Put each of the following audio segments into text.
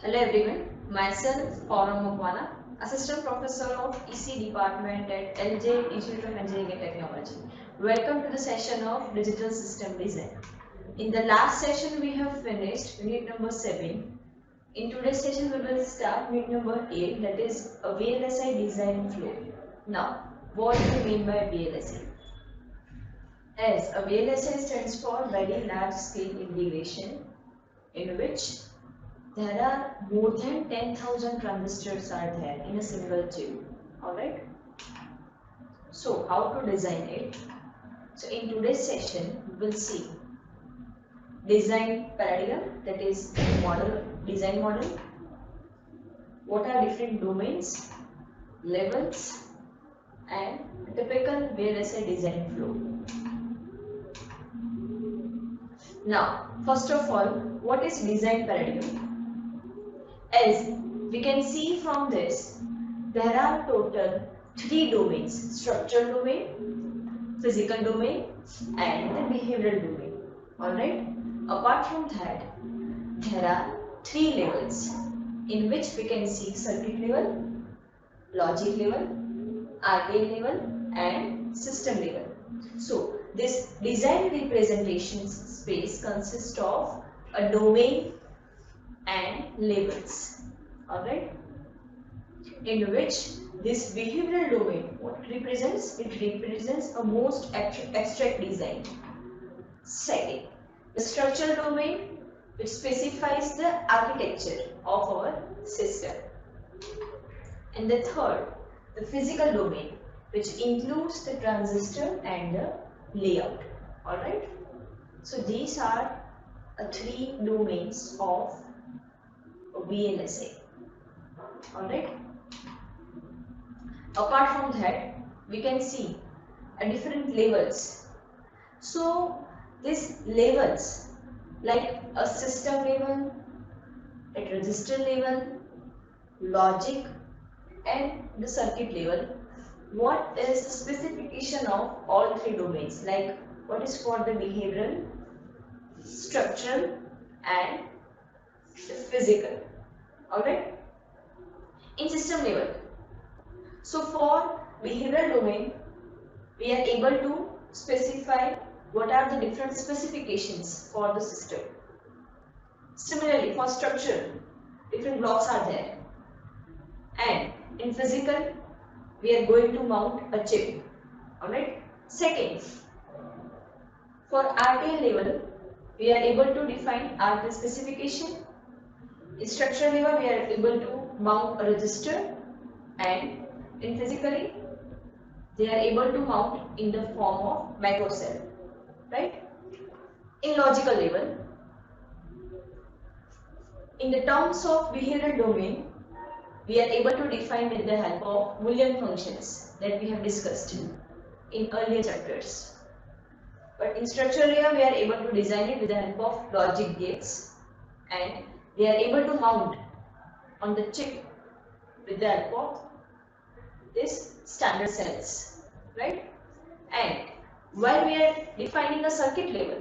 Hello everyone, myself Aurum Mukwana, Assistant Professor of EC Department at LJ Institute of Engineering and Technology. Welcome to the session of Digital System Design. In the last session we have finished unit number 7. In today's session we will start unit number 8, that is a VLSI design flow. Now, what do we mean by VLSI? As a VLSI stands for Very Large Scale Integration, in which there are more than 10,000 transistors are there in a single chip. Alright. So how to design it? So in today's session we will see design paradigm, that is design model. What are different domains, levels and typical VLSI design flow. Now first of all, what is design paradigm? As we can see from this, there are total 3 domains: structural domain, physical domain and the behavioral domain. Alright. Apart from that, there are 3 levels in which we can see circuit level, logic level, RTL level and system level. So this design representation space consists of a domain and labels. Alright, in which this behavioral domain, what it represents? It represents a most abstract design. Second, the structural domain, which specifies the architecture of our system. And the third, the physical domain, which includes the transistor and the layout. Alright, so these are 3 domains of VLSI. Alright. Apart from that, we can see different levels. So these levels, like a system level, a register level, logic and the circuit level, what is the specification of all 3 domains? Like what is for the behavioral, structural and the physical. Alright. In system level, so for behavioral domain, we are able to specify what are the different specifications for the system. Similarly, for structure, different blocks are there. And in physical, we are going to mount a chip. Alright. Second, for RTL level, we are able to define RTL specification. In structural level, we are able to mount a resistor, and in physically, they are able to mount in the form of macro cell, right? In logical level, in the terms of behavioral domain, we are able to define with the help of Boolean functions that we have discussed in earlier chapters. But in structural layer, we are able to design it with the help of logic gates, and they are able to mount on the chip with the help of this standard cells, right? And while we are defining a circuit level,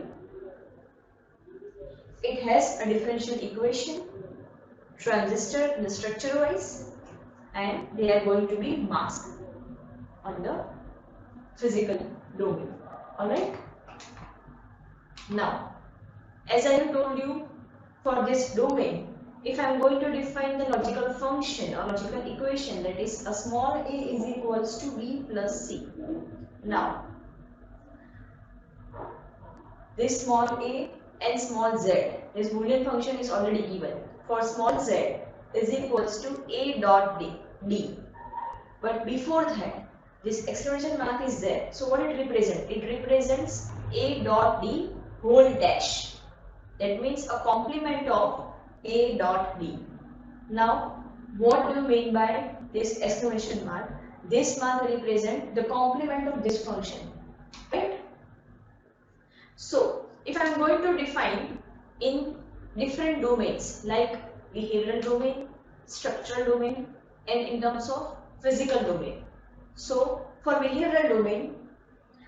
it has a differential equation, transistor in the structure wise, and they are going to be masked on the physical domain. Alright. Now, as I have told you, for this domain, if I am going to define the logical function or logical equation, that is a small a is equals to b plus c. Now, this small a and small z, this Boolean function is already given. For small z is equals to a dot d. But before that, this exclamation mark is there. So what it represents? It represents a dot d whole dash. That means a complement of a dot d. Now, what do you mean by this exclamation mark? This mark represents the complement of this function, right? So, if I am going to define in different domains like behavioral domain, structural domain, and in terms of physical domain. So, for behavioral domain,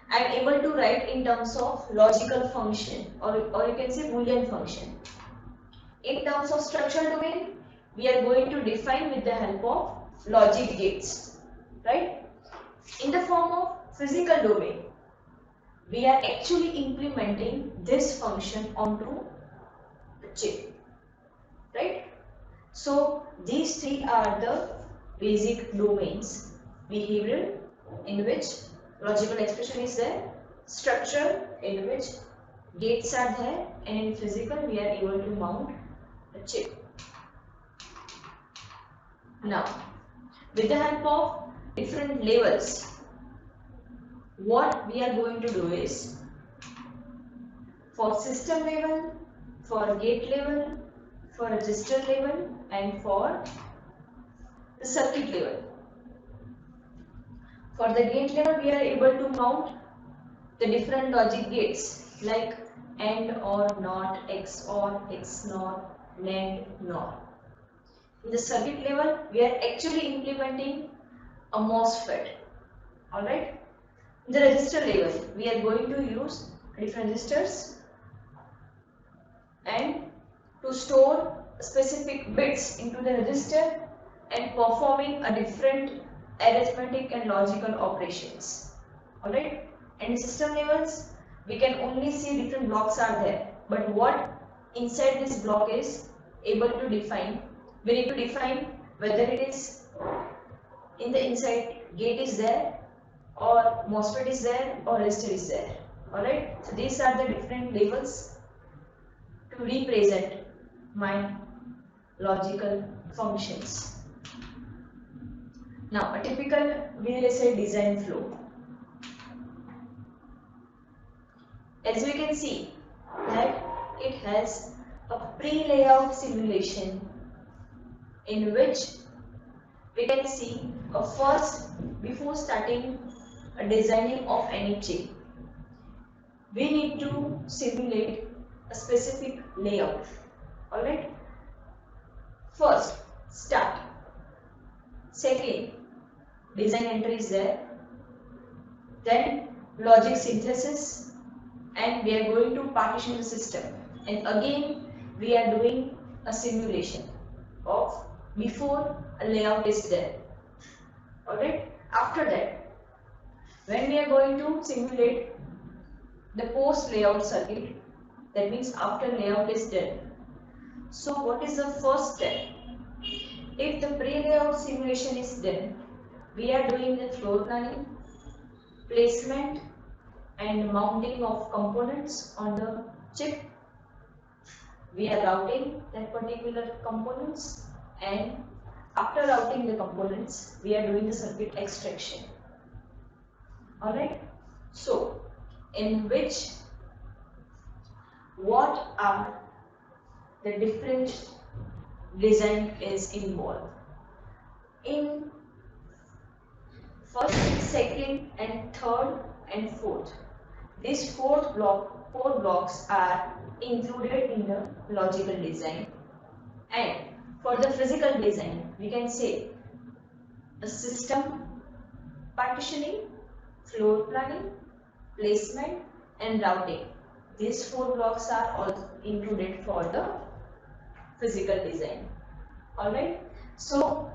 I am able to write in terms of logical function, or you can say Boolean function. In terms of structural domain, we are going to define with the help of logic gates, right? In the form of physical domain, we are actually implementing this function onto the chip, right? So these three are the basic domains: behavioral, in which logical expression is there; structural, in which gates are there; and in physical, we are able to mount a chip. Now, with the help of different levels, what we are going to do is, for system level, for gate level, for register level, and for the circuit level. For the gate level, we are able to mount the different logic gates like AND or NOT, XOR, XNOR, NAND, NOR. In the circuit level, we are actually implementing a MOSFET. Alright. In the register level, we are going to use different registers and to store specific bits into the register and performing a different arithmetic and logical operations. Alright. And in system levels, we can only see different blocks are there, but what inside this block is able to define, we need to define whether it is in the inside gate is there, or MOSFET is there, or resistor is there. Alright, so these are the different levels to represent my logical functions. Now, a typical VLSI design flow. As we can see that it has a pre-layout simulation in which we can see a first, before starting a designing of any chip, we need to simulate a specific layout. Alright. First, start. Second, design entry is there. Then logic synthesis, and we are going to partition the system. And again, we are doing a simulation of before a layout is there. Alright. After that, when we are going to simulate the post layout circuit, that means after layout is done. So what is the first step? If the pre-layout simulation is done, we are doing the floor planning, placement and mounting of components on the chip. We are routing that particular components, and after routing the components, we are doing the circuit extraction. Alright. So, in which what are the different design is involved? In first, second and third and fourth, these four blocks are included in the logical design. And for the physical design, we can say the system partitioning, floor planning, placement and routing. These four blocks are all included for the physical design. Alright. So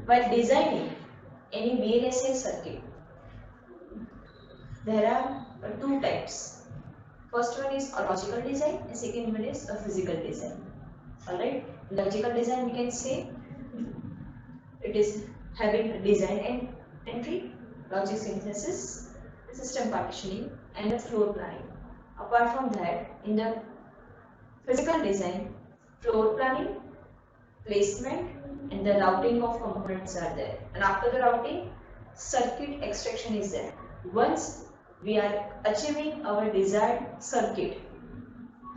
while designing any VLSI circuit, there are two types. First one is a logical design and second one is a physical design. Alright. Logical design, we can say it is having design and entry, logic synthesis, system partitioning and the floor planning. Apart from that, in the physical design, floor planning, placement and the routing of components are there. And after the routing, circuit extraction is there. Once we are achieving our desired circuit,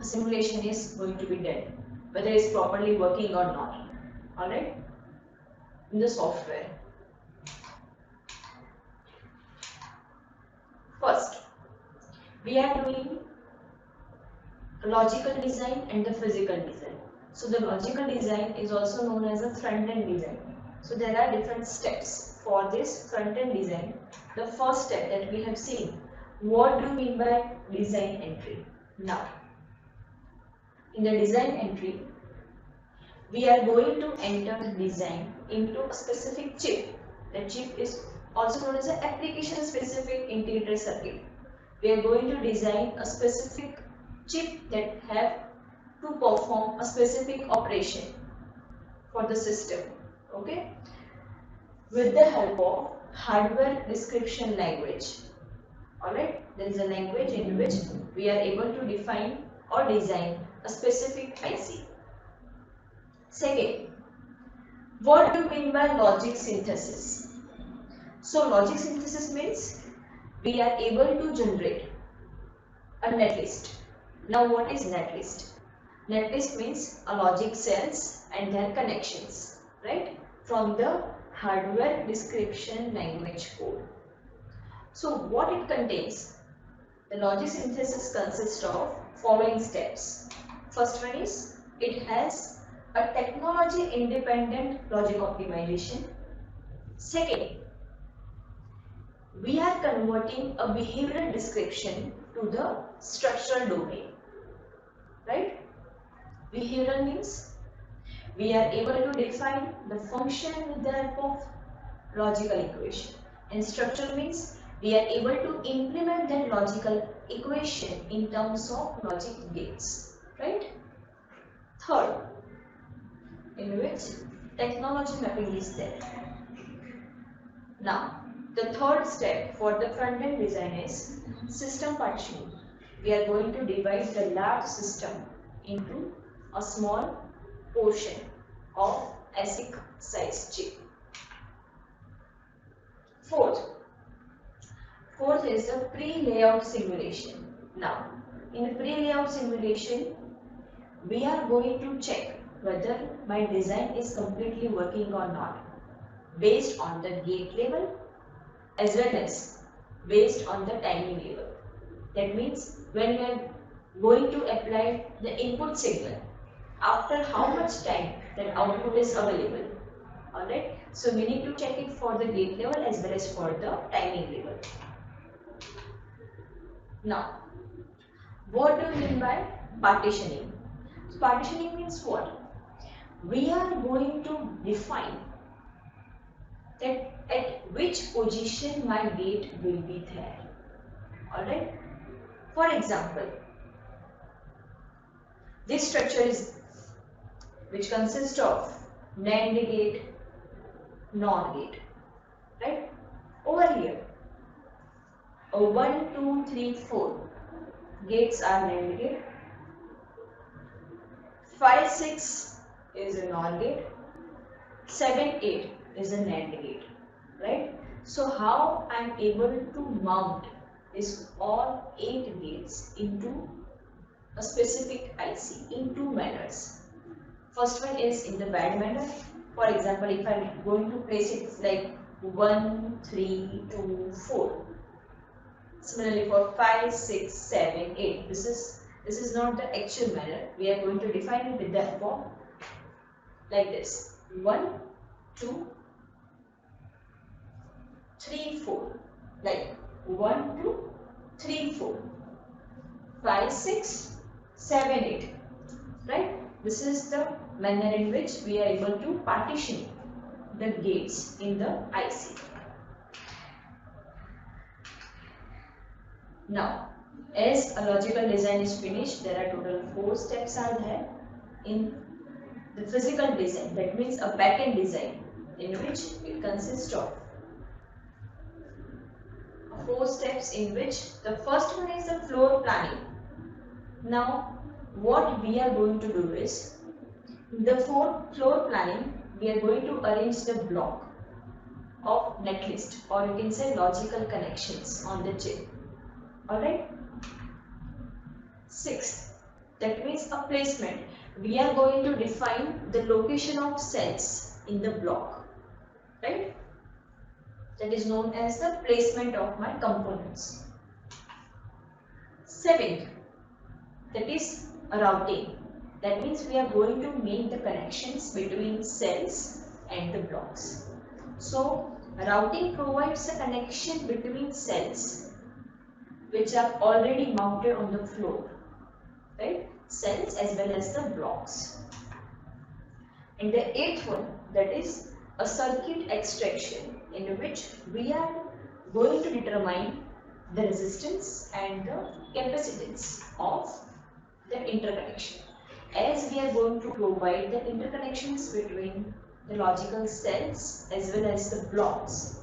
a simulation is going to be done, whether it is properly working or not. Alright, in the software. First, we are doing logical design and the physical design. So the logical design is also known as a front-end design. So there are different steps for this front-end design. The first step that we have seen, what do we mean by design entry? Now, in the design entry, we are going to enter the design into a specific chip. The chip is also known as an application specific integrated circuit. We are going to design a specific chip that have to perform a specific operation for the system. Okay, with the help of hardware description language. Alright, there is a language in which we are able to define or design a specific IC. Second, what do you mean by logic synthesis? So logic synthesis means we are able to generate a netlist. Now what is netlist? Netlist means a logic cells and their connections, right? From the hardware description language code. So what it contains? The logic synthesis consists of following steps. First one is it has a technology independent logic optimization. Second, we are converting a behavioral description to the structural domain, right? Behavioral means we are able to define the function with the help of logical equation, and structural means we are able to implement that logical equation in terms of logic gates, right? Third, in which technology mapping is there. Now, the third step for the front-end design is system partitioning. We are going to divide the large system into a small portion of ASIC size chip. Fourth is the pre-layout simulation. Now, in the pre-layout simulation, we are going to check whether my design is completely working or not based on the gate level as well as based on the timing level. That means when we are going to apply the input signal, after how much time that output is available. Alright, so we need to check it for the gate level as well as for the timing level. Now, what do you mean by partitioning? So partitioning means what? We are going to define that at which position my gate will be there. Alright. For example, this structure is which consists of NAND gate, NOR gate. Right? Over here, 1, 2, 3, 4 gates are NAND gate. 5, 6 is a NOR gate. 7, 8 is a NAND gate, right? So how I am able to mount is all 8 gates into a specific IC in two manners. First one is in the bad manner. For example, if I am going to place it like 1, 3, 2, 4. Similarly for 5, 6, 7, 8. This is not the actual manner. We are going to define it with the form like this. 1, 2, 3, 4. Like 1, 2, 3, 4. 5, 6, 7, 8. Right? This is the manner in which we are able to partition the gates in the IC. Now, as a logical design is finished, there are total 4 steps are there in the physical design. That means a back-end design in which it consists of 4 steps, in which the first one is the floor planning. Now, what we are going to do is, the floor planning, we are going to arrange the block of netlist, or you can say logical connections on the chip. Alright. Sixth, that means a placement. We are going to define the location of cells in the block. Right? That is known as the placement of my components. Seventh, that is a routing. That means we are going to make the connections between cells and the blocks. So, routing provides a connection between cells which are already mounted on the floor, right? Cells as well as the blocks. And the eighth one, that is a circuit extraction, in which we are going to determine the resistance and the capacitance of the interconnection, as we are going to provide the interconnections between the logical cells as well as the blocks.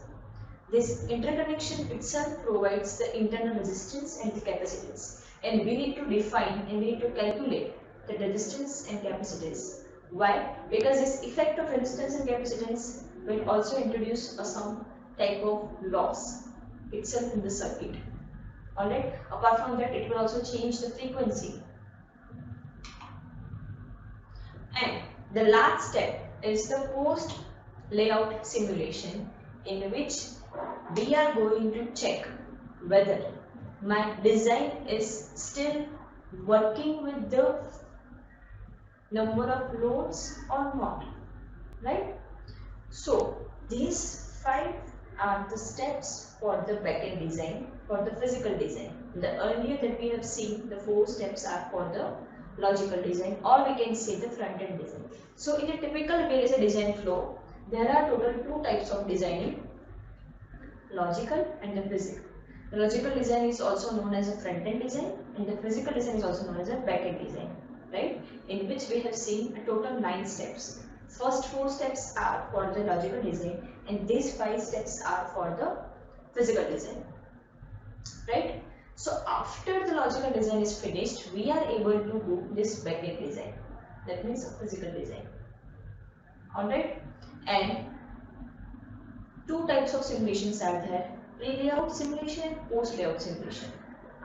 This interconnection itself provides the internal resistance and the capacitance, and we need to define and we need to calculate the resistance and capacitance. Why? Because this effect of resistance and capacitance will also introduce some type of loss itself in the circuit. Alright, apart from that, it will also change the frequency. And the last step is the post layout simulation, in which we are going to check whether my design is still working with the number of loads or not, right? So these 5 are the steps for the backend design, for the physical design. The earlier that we have seen, the 4 steps are for the logical design, or we can say the front-end design. So in a typical VLSI design flow, there are total 2 types of designing, logical and the physical. The logical design is also known as a front-end design, and the physical design is also known as a back-end design, right? In which we have seen a total 9 steps. First 4 steps are for the logical design, and these 5 steps are for the physical design, right? So after the logical design is finished, we are able to do this back-end design. That means physical design. Alright, and 2 types of simulations are there: pre-layout simulation, post-layout simulation.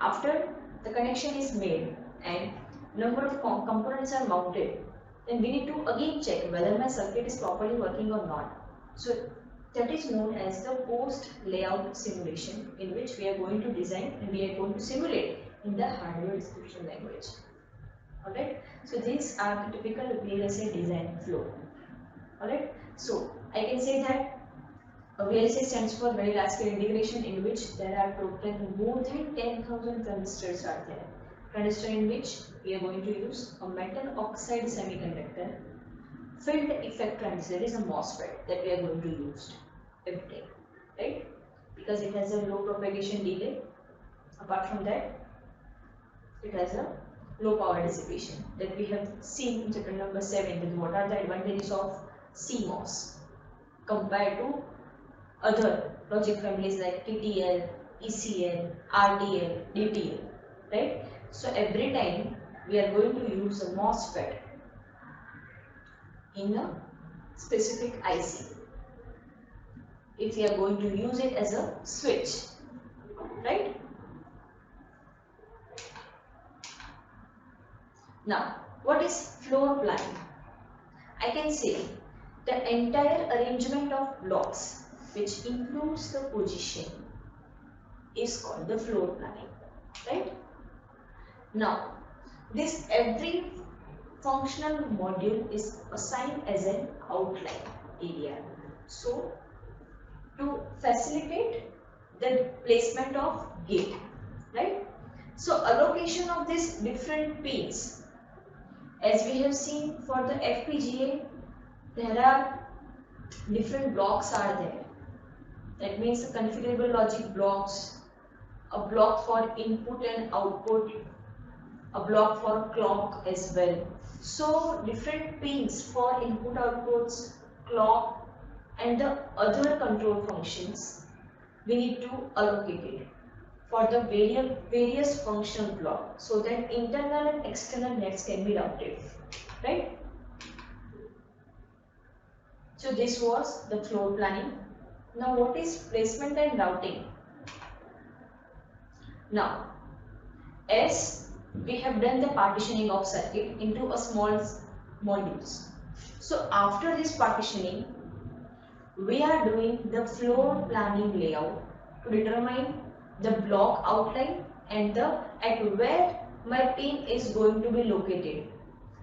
After the connection is made and number of components are mounted, then we need to again check whether my circuit is properly working or not. So that is known as the post-layout simulation, in which we are going to design and we are going to simulate in the hardware description language. Alright, so these are the typical VLSI design flow. Alright, so I can say that VLSI stands for very large scale integration, in which there are total more than 10,000 transistors are there. Transistor in which we are going to use a metal oxide semiconductor field effect transistor, is a MOSFET that we are going to use every time, right? Because it has a low propagation delay. Apart from that, it has a low power dissipation that we have seen in chapter number 7. That what are the advantages of CMOS compared to other logic families like TTL, ECL, RTL, DTL, right? So every time we are going to use a MOSFET in a specific IC, if we are going to use it as a switch, right? Now, what is floor planning? I can say the entire arrangement of blocks, which includes the position, is called the floor planning, right? Now, this every functional module is assigned as an outline area. So, to facilitate the placement of gate, right? So, allocation of these different pins, as we have seen for the FPGA, there are different blocks are there. That means the configurable logic blocks, a block for input and output, a block for clock as well. So different pins for input outputs, clock and the other control functions, we need to allocate it for the various functional blocks, so that internal and external nets can be routed, right? So this was the floor planning. Now what is placement and routing? Now, as we have done the partitioning of circuit into a small modules. So after this partitioning, we are doing the floor planning layout to determine the block outline and at where my pin is going to be located.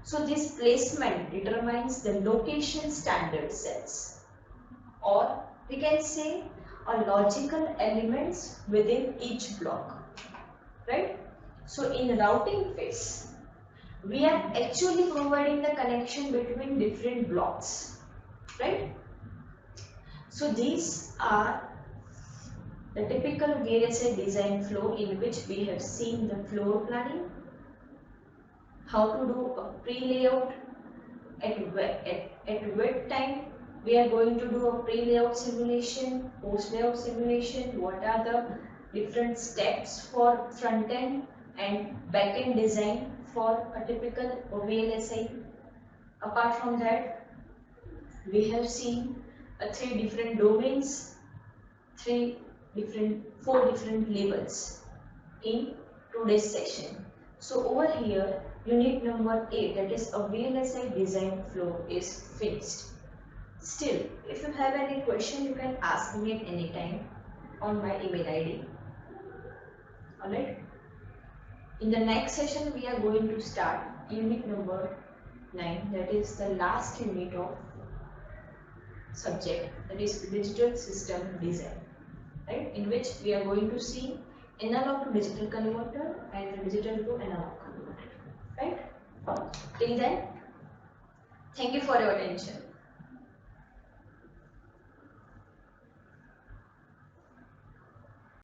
So this placement determines the location standard cells, or we can say a logical elements within each block, right? So in routing phase, we are actually providing the connection between different blocks, right? So these are the typical VLSI design flow in which we have seen the floor planning, how to do a pre-layout at what time we are going to do a pre-layout simulation, post-layout simulation, what are the different steps for front-end and back-end design for a typical VLSI. Apart from that, we have seen three different domains, four different levels in today's session. So over here, unit number 8, that is a VLSI design flow, is finished. Still, if you have any question, you can ask me at any time on my email ID. Alright. In the next session, we are going to start unit number 9, that is the last unit of subject, that is digital system design, right? In which we are going to see analog to digital converter and digital to analog converter, right? Till then, thank you for your attention.